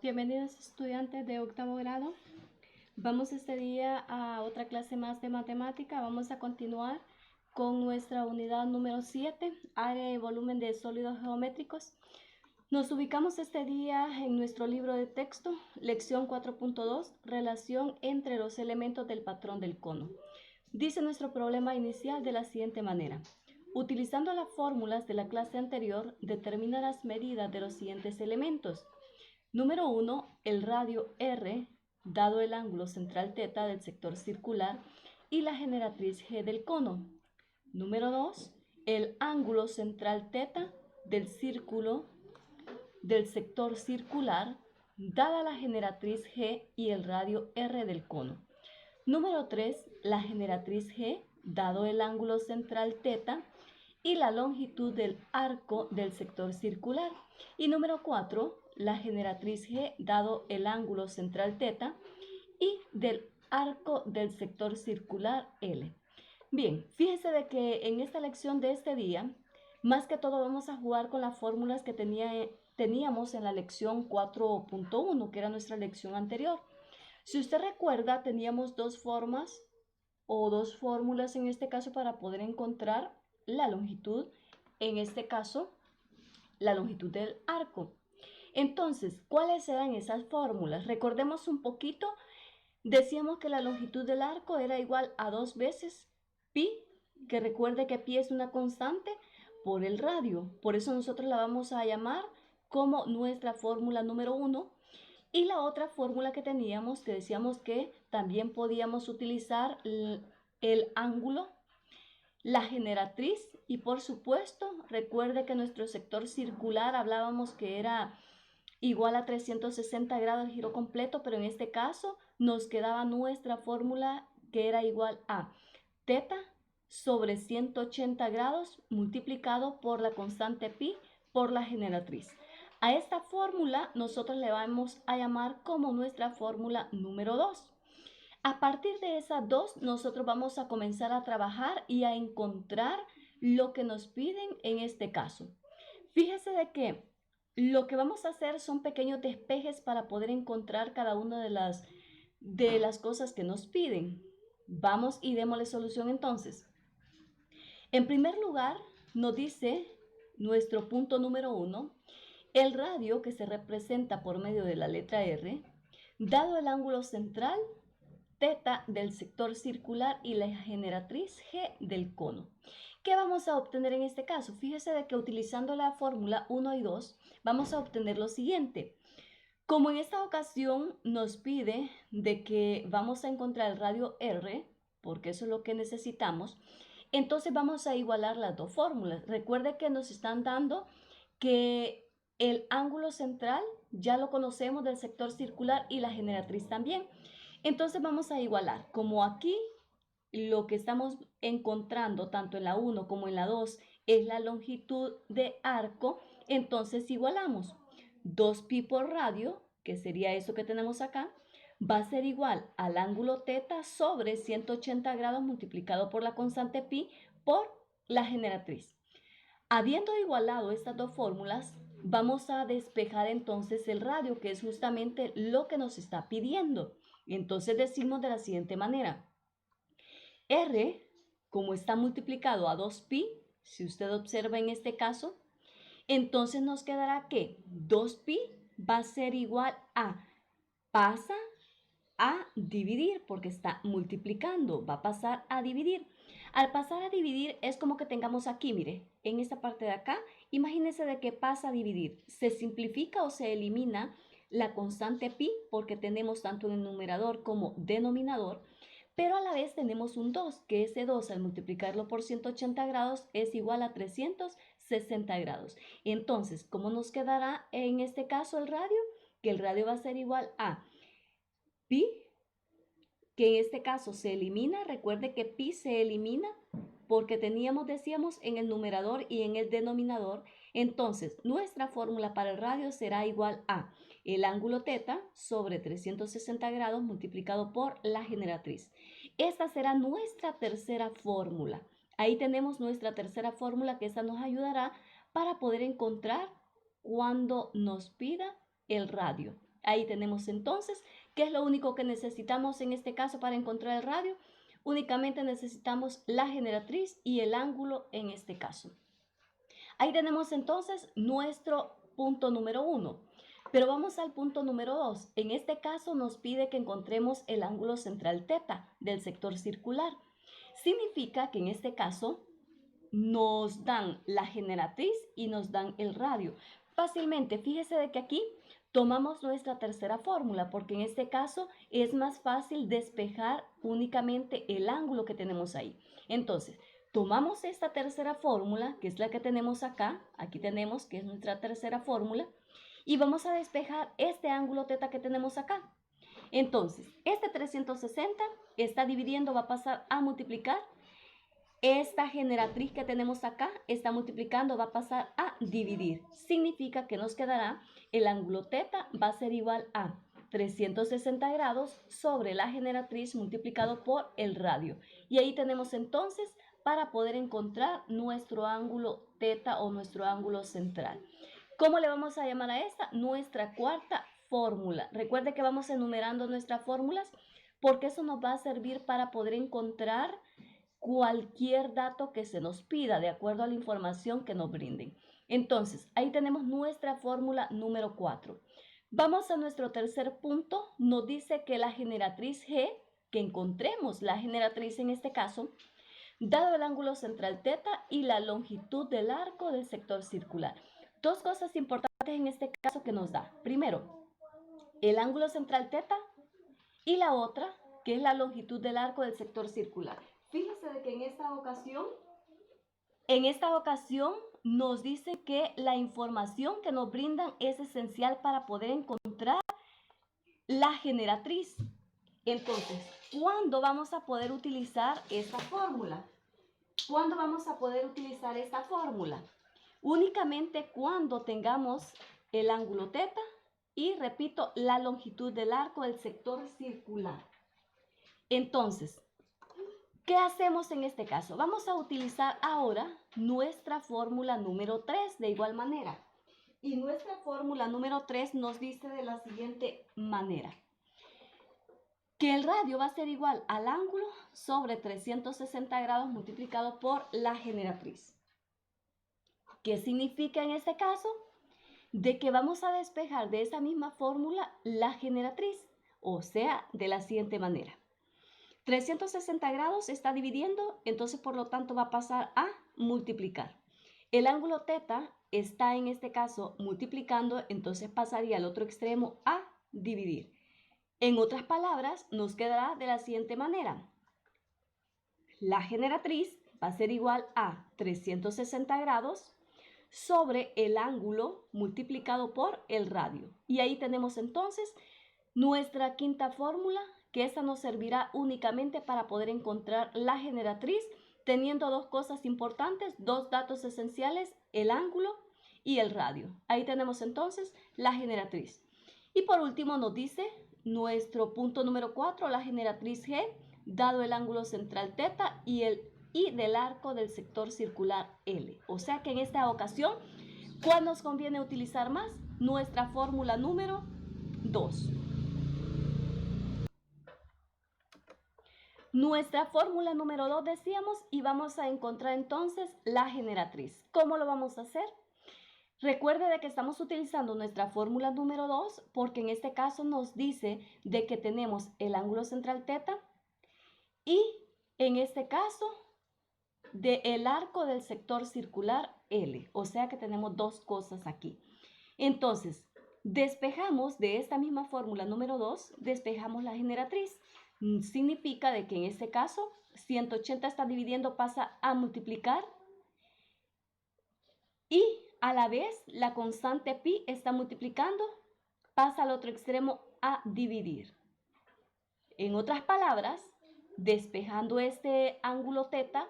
Bienvenidos estudiantes de octavo grado. Vamos este día a otra clase más de matemática. Vamos a continuar con nuestra unidad número 7, área y volumen de sólidos geométricos. Nos ubicamos este día en nuestro libro de texto, lección 4.2, relación entre los elementos del patrón del cono. Dice nuestro problema inicial de la siguiente manera. Utilizando las fórmulas de la clase anterior, determina las medidas de los siguientes elementos. Número 1, el radio R, dado el ángulo central θ del sector circular y la generatriz G del cono. Número 2, el ángulo central θ del círculo del sector circular, dada la generatriz G y el radio R del cono. Número 3, la generatriz G, dado el ángulo central θ y la longitud del arco del sector circular. Y número 4, la generatriz G dado el ángulo central θ y del arco del sector circular L. Bien, fíjense de que en esta lección de este día, más que todo vamos a jugar con las fórmulas que teníamos en la lección 4.1, que era nuestra lección anterior. Si usted recuerda, teníamos dos formas o dos fórmulas en este caso para poder encontrar la longitud, en este caso, la longitud del arco. Entonces, ¿cuáles eran esas fórmulas? Recordemos un poquito, decíamos que la longitud del arco era igual a 2 veces pi, que recuerde que pi es una constante, por el radio. Por eso nosotros la vamos a llamar como nuestra fórmula número 1. Y la otra fórmula que teníamos, que decíamos que también podíamos utilizar el ángulo, la generatriz y por supuesto, recuerde que nuestro sector circular hablábamos que era igual a 360 grados el giro completo, pero en este caso nos quedaba nuestra fórmula que era igual a θ sobre 180 grados multiplicado por la constante pi por la generatriz. A esta fórmula nosotros le vamos a llamar como nuestra fórmula número 2. A partir de esas dos, nosotros vamos a comenzar a trabajar y a encontrar lo que nos piden en este caso. Fíjese de que lo que vamos a hacer son pequeños despejes para poder encontrar cada una de las cosas que nos piden. Vamos y démosle solución entonces. En primer lugar, nos dice nuestro punto número 1, el radio que se representa por medio de la letra R, dado el ángulo central θ del sector circular y la generatriz G del cono. ¿Qué vamos a obtener en este caso? Fíjese de que utilizando la fórmula 1 y 2 vamos a obtener lo siguiente. Como en esta ocasión nos pide de que vamos a encontrar el radio R, porque eso es lo que necesitamos, entonces vamos a igualar las dos fórmulas. Recuerde que nos están dando que el ángulo central ya lo conocemos del sector circular y la generatriz también. Entonces vamos a igualar. Como aquí lo que estamos encontrando tanto en la 1 como en la 2 es la longitud de arco, entonces igualamos 2pi por radio, que sería eso que tenemos acá, va a ser igual al ángulo θ sobre 180 grados multiplicado por la constante pi por la generatriz. Habiendo igualado estas dos fórmulas, vamos a despejar entonces el radio, que es justamente lo que nos está pidiendo. Entonces decimos de la siguiente manera. R, como está multiplicado a 2pi, si usted observa en este caso, entonces nos quedará que 2pi va a ser igual a, pasa a dividir, porque está multiplicando, va a pasar a dividir. Al pasar a dividir es como que tengamos aquí, mire, en esta parte de acá, imagínense de que pasa a dividir. Se simplifica o se elimina la constante pi porque tenemos tanto en el numerador como denominador, pero a la vez tenemos un 2, que ese 2 al multiplicarlo por 180 grados es igual a 360 grados. Entonces, ¿cómo nos quedará en este caso el radio? Que el radio va a ser igual a pi, que en este caso se elimina. Recuerde que pi se elimina porque decíamos, en el numerador y en el denominador. Entonces, nuestra fórmula para el radio será igual a el ángulo θ sobre 360 grados multiplicado por la generatriz. Esta será nuestra tercera fórmula. Ahí tenemos nuestra tercera fórmula, que esta nos ayudará para poder encontrar cuando nos pida el radio. Ahí tenemos entonces, ¿qué es lo único que necesitamos en este caso para encontrar el radio? Únicamente necesitamos la generatriz y el ángulo en este caso. Ahí tenemos entonces nuestro punto número 1. Pero vamos al punto número 2. En este caso nos pide que encontremos el ángulo central θ del sector circular. Significa que en este caso nos dan la generatriz y nos dan el radio. Fácilmente, fíjese de que aquí tomamos nuestra tercera fórmula, porque en este caso es más fácil despejar únicamente el ángulo que tenemos ahí. Entonces, tomamos esta tercera fórmula, que es la que tenemos acá, aquí tenemos que es nuestra tercera fórmula, y vamos a despejar este ángulo θ que tenemos acá. Entonces, este 360 está dividiendo, va a pasar a multiplicar. Esta generatriz que tenemos acá está multiplicando, va a pasar a dividir. Significa que nos quedará el ángulo θ va a ser igual a 360 grados sobre la generatriz multiplicado por el radio. Y ahí tenemos entonces para poder encontrar nuestro ángulo θ o nuestro ángulo central. ¿Cómo le vamos a llamar a esta? Nuestra cuarta fórmula. Recuerde que vamos enumerando nuestras fórmulas porque eso nos va a servir para poder encontrar cualquier dato que se nos pida de acuerdo a la información que nos brinden. Entonces, ahí tenemos nuestra fórmula número 4. Vamos a nuestro tercer punto. Nos dice que la generatriz G, que encontremos la generatriz en este caso, dado el ángulo central θ y la longitud del arco del sector circular. Dos cosas importantes en este caso que nos da. Primero, el ángulo central θ y la otra, que es la longitud del arco del sector circular. Fíjense de que en esta ocasión nos dice que la información que nos brindan es esencial para poder encontrar la generatriz. Entonces, ¿cuándo vamos a poder utilizar esta fórmula? ¿Cuándo vamos a poder utilizar esta fórmula? Únicamente cuando tengamos el ángulo θ y, repito, la longitud del arco del sector circular. Entonces, ¿qué hacemos en este caso? Vamos a utilizar ahora nuestra fórmula número 3 de igual manera. Y nuestra fórmula número 3 nos dice de la siguiente manera. Que el radio va a ser igual al ángulo sobre 360 grados multiplicado por la generatriz. ¿Qué significa en este caso? De que vamos a despejar de esa misma fórmula la generatriz, o sea, de la siguiente manera. 360 grados está dividiendo, entonces por lo tanto va a pasar a multiplicar. El ángulo θ está en este caso multiplicando, entonces pasaría al otro extremo a dividir. En otras palabras, nos quedará de la siguiente manera. La generatriz va a ser igual a 360 grados sobre el ángulo multiplicado por el radio. Y ahí tenemos entonces nuestra quinta fórmula, que esta nos servirá únicamente para poder encontrar la generatriz, teniendo dos cosas importantes, dos datos esenciales, el ángulo y el radio. Ahí tenemos entonces la generatriz. Y por último nos dice nuestro punto número 4, la generatriz G, dado el ángulo central θ y el I del arco del sector circular L. O sea que en esta ocasión, ¿cuál nos conviene utilizar más? Nuestra fórmula número 2. Nuestra fórmula número 2 decíamos y vamos a encontrar entonces la generatriz. ¿Cómo lo vamos a hacer? Recuerde de que estamos utilizando nuestra fórmula número 2 porque en este caso nos dice de que tenemos el ángulo central θ y en este caso del arco del sector circular L. O sea que tenemos dos cosas aquí. Entonces, despejamos de esta misma fórmula número 2, despejamos la generatriz. Significa de que en este caso 180 está dividiendo, pasa a multiplicar y a la vez la constante pi está multiplicando, pasa al otro extremo a dividir. En otras palabras, despejando este ángulo θ,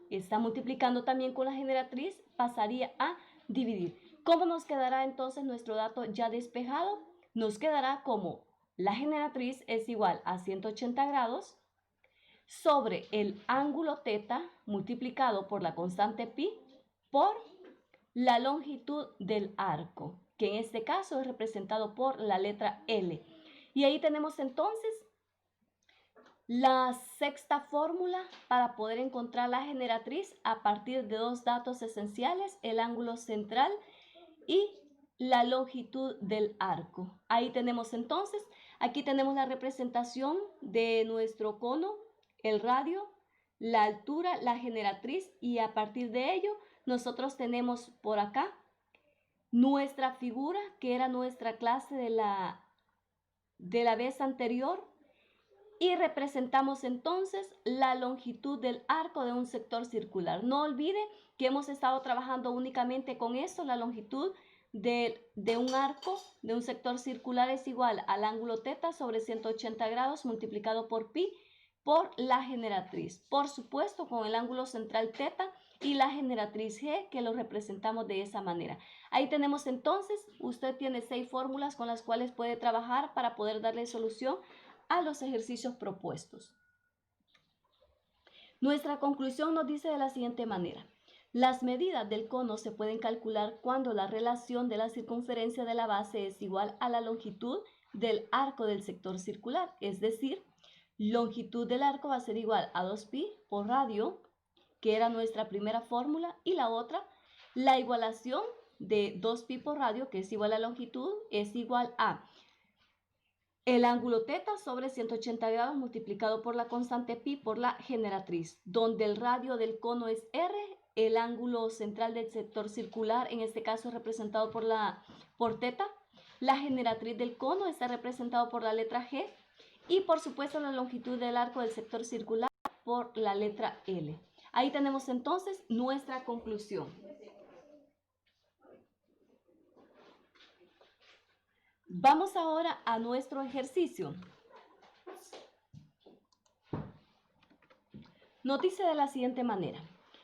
está multiplicando también con la generatriz, pasaría a dividir. ¿Cómo nos quedará entonces nuestro dato ya despejado? Nos quedará como la generatriz es igual a 180 grados sobre el ángulo θ multiplicado por la constante pi por la longitud del arco, que en este caso es representado por la letra L. Y ahí tenemos entonces la sexta fórmula para poder encontrar la generatriz a partir de dos datos esenciales, el ángulo central y la longitud del arco. Ahí tenemos entonces, aquí tenemos la representación de nuestro cono, el radio, la altura, la generatriz, y a partir de ello nosotros tenemos por acá nuestra figura, que era nuestra clase de la vez anterior, y representamos entonces la longitud del arco de un sector circular. No olvide que hemos estado trabajando únicamente con esto. La longitud de un arco, de un sector circular, es igual al ángulo θ sobre 180 grados multiplicado por pi por la generatriz. Por supuesto, con el ángulo central θ y la generatriz G, que lo representamos de esa manera. Ahí tenemos entonces, usted tiene 6 fórmulas con las cuales puede trabajar para poder darle solución a los ejercicios propuestos. Nuestra conclusión nos dice de la siguiente manera: las medidas del cono se pueden calcular cuando la relación de la circunferencia de la base es igual a la longitud del arco del sector circular, es decir, longitud del arco va a ser igual a 2pi por radio, que era nuestra primera fórmula, y la otra, la igualación de 2pi por radio, que es igual a longitud, es igual a el ángulo θ sobre 180 grados multiplicado por la constante pi por la generatriz, donde el radio del cono es r, el ángulo central del sector circular, en este caso es representado por θ, la generatriz del cono está representado por la letra G, y por supuesto la longitud del arco del sector circular por la letra L. Ahí tenemos entonces nuestra conclusión. Vamos ahora a nuestro ejercicio. Nos dice de la siguiente manera: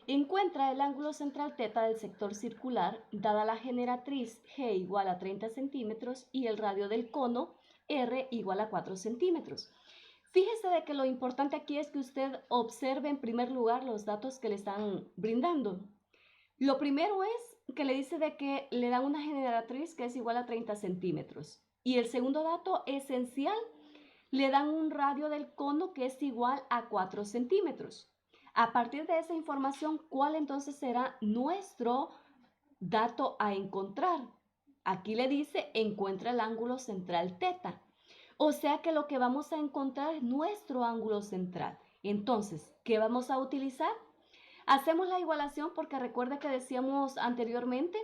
encuentra el ángulo central θ del sector circular, dada la generatriz G igual a 30 centímetros y el radio del cono R igual a 4 centímetros. Fíjese de que lo importante aquí es que usted observe en primer lugar los datos que le están brindando. Lo primero es que le dice de que le dan una generatriz que es igual a 30 centímetros. Y el segundo dato esencial, le dan un radio del cono que es igual a 4 centímetros. A partir de esa información, ¿cuál entonces será nuestro dato a encontrar? Aquí le dice, encuentra el ángulo central θ. O sea que lo que vamos a encontrar es nuestro ángulo central. Entonces, ¿qué vamos a utilizar? Hacemos la igualación porque recuerda que decíamos anteriormente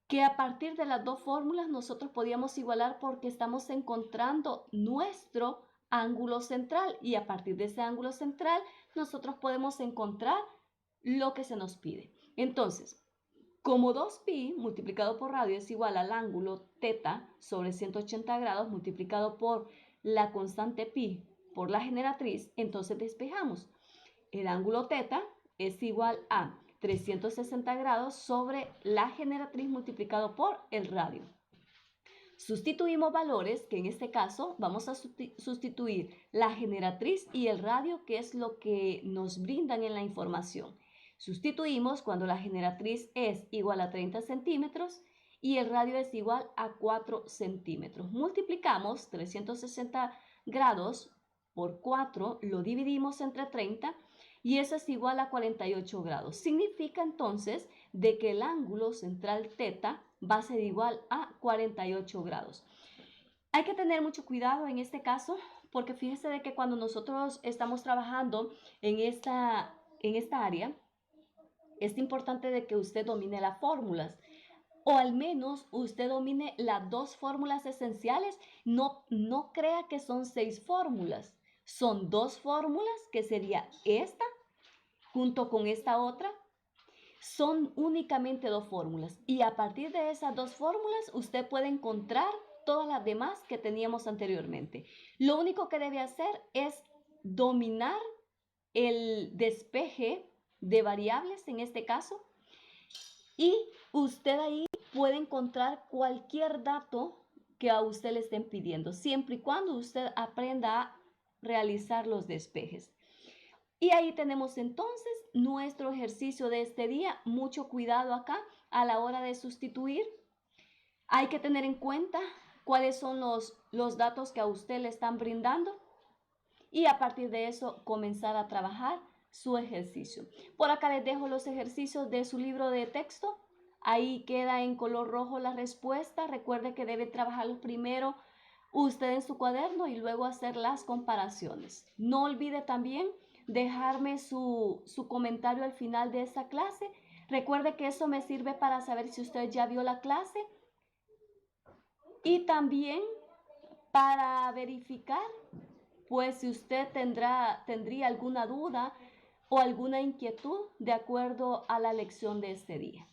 que a partir de las dos fórmulas nosotros podíamos igualar porque estamos encontrando nuestro ángulo central, y a partir de ese ángulo central nosotros podemos encontrar lo que se nos pide. Entonces, como 2pi multiplicado por radio es igual al ángulo θ sobre 180 grados multiplicado por la constante pi por la generatriz, entonces despejamos. El ángulo θ es igual a 360 grados sobre la generatriz multiplicado por el radio. Sustituimos valores, que en este caso vamos a sustituir la generatriz y el radio, que es lo que nos brindan en la información. Sustituimos cuando la generatriz es igual a 30 centímetros y el radio es igual a 4 centímetros. Multiplicamos 360 grados por 4, lo dividimos entre 30 y eso es igual a 48 grados. Significa entonces de que el ángulo central θ va a ser igual a 48 grados. Hay que tener mucho cuidado en este caso porque fíjese de que cuando nosotros estamos trabajando en esta área, es importante de que usted domine las fórmulas, o al menos usted domine las dos fórmulas esenciales. No crea que son 6 fórmulas, son 2 fórmulas, que sería esta junto con esta otra. Son únicamente 2 fórmulas y a partir de esas 2 fórmulas usted puede encontrar todas las demás que teníamos anteriormente. Lo único que debe hacer es dominar el despeje de variables en este caso, y usted ahí puede encontrar cualquier dato que a usted le estén pidiendo, siempre y cuando usted aprenda a realizar los despejes. Y ahí tenemos entonces nuestro ejercicio de este día. Mucho cuidado acá a la hora de sustituir. Hay que tener en cuenta cuáles son los datos que a usted le están brindando y a partir de eso comenzar a trabajar su ejercicio. Por acá les dejo los ejercicios de su libro de texto. Ahí queda en color rojo la respuesta. Recuerde que debe trabajarlos primero usted en su cuaderno y luego hacer las comparaciones. No olvide también dejarme su comentario al final de esta clase. Recuerde que eso me sirve para saber si usted ya vio la clase y también para verificar pues si usted tendría alguna duda o alguna inquietud de acuerdo a la lección de este día.